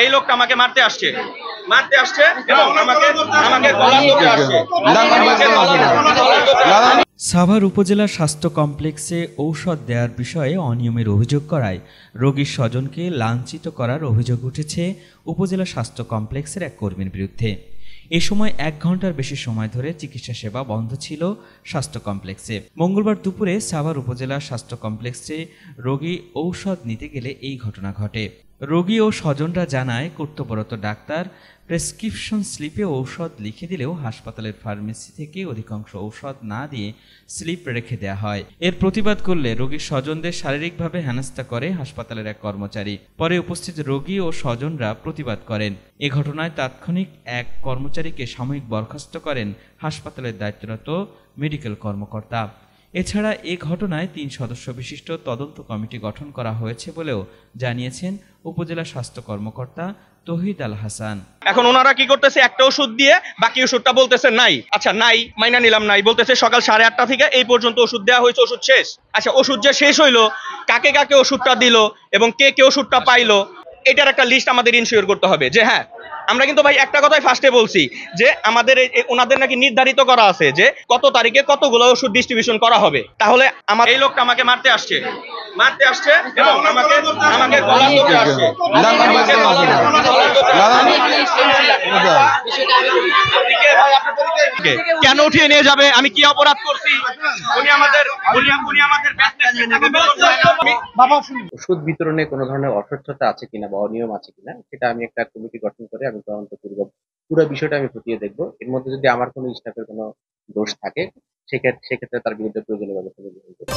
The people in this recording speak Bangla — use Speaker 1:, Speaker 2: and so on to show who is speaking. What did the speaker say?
Speaker 1: এই লোকটা আমাকে মারতে আসছে এবং আমাকে গলা ধরতে আসছে।
Speaker 2: সাভার উপজেলা স্বাস্থ্য কমপ্লেক্সে ঔষধ দেওয়ার বিষয়ে অনিয়মের অভিযোগ করায় রোগীর স্বজনকে লাঞ্ছিত করার অভিযোগ উঠেছে উপজেলা স্বাস্থ্য কমপ্লেক্সের এক কর্মীর বিরুদ্ধে। এ সময় 1 ঘন্টার বেশি সময় ধরে চিকিৎসা সেবা বন্ধ ছিল স্বাস্থ্য কমপ্লেক্সে। মঙ্গলবার দুপুরে সাভার উপজেলা স্বাস্থ্য কমপ্লেক্সে রোগী ঔষধ নিতে গেলে এই ঘটনা ঘটে। রোগী ও স্বজনরা জানায়, কর্তব্যরত ডাক্তার প্রেসক্রিপশন স্লিপে ঔষধ লিখে দিলেও হাসপাতালের ফার্মেসি থেকে অধিকাংশ ঔষধ না দিয়ে স্লিপ রেখে দেওয়া হয়। এর প্রতিবাদ করলে রোগীর স্বজনদের শারীরিকভাবে হেনস্থা করে হাসপাতালের এক কর্মচারী। পরে উপস্থিত রোগী ও স্বজনরা প্রতিবাদ করেন। এ ঘটনায় তাৎক্ষণিক এক কর্মচারীকে সাময়িক বরখাস্ত করেন হাসপাতালের দায়িত্বরত মেডিকেল কর্মকর্তা। এছাড়া এ ঘটনায় 3 সদস্য বিশিষ্ট তদন্ত কমিটি গঠন করা হয়েছে বলেও জানিয়েছেন উপজেলা স্বাস্থ্য কর্মকর্তা তৌহিদ আল হাসান।
Speaker 1: এখন ওনারা কি করতেছে, একটা ওষুধ দিয়ে বাকি ওষুধটা বলতেছে নাই। আচ্ছা নাই, মাইনা নিলাম নাই, বলতেছে সকাল 8:30 থেকে এই পর্যন্ত ওষুধ দেওয়া হয়েছে, ওষুধ শেষ। আচ্ছা ওষুধ যে শেষ হইলো, কাকে কাকে ওষুধটা দিল এবং কে কে ওষুধটা পাইলো, এটার একটা লিস্ট আমাদের ইনশিওর করতে হবে। যে হ্যাঁ, আমরা কিন্তু ভাই একটা কথাই ফার্স্টে বলছি যে আমাদের ওনাদের নাকি নির্ধারিত করা আছে যে কত তারিখে কতগুলো ওষুধ ডিস্ট্রিবিউশন করা হবে। তাহলে আমার এই লোকটা আমাকে মারতে আসছে এবং আমাকে গলা ধরতে আসছে। কেন উঠিয়ে নিয়ে যাবে? আমি কি অপরাধ করছি? উনি আমাদের
Speaker 3: ওষুধ বিতরণে কোনো ধরনের অস্বচ্ছতা আছে কিনা বা অনিয়ম আছে কিনা সেটা আমি একটা কমিটি গঠন করে আমি তদন্ত করব। পুরো বিষয়টা আমি খতিয়ে দেখবো। এর মধ্যে যদি আমার কোনো স্টাফের কোনো দোষ থাকে সেক্ষেত্রে তার বিরুদ্ধে প্রয়োজনীয় ব্যবস্থা গ্রহণ করব।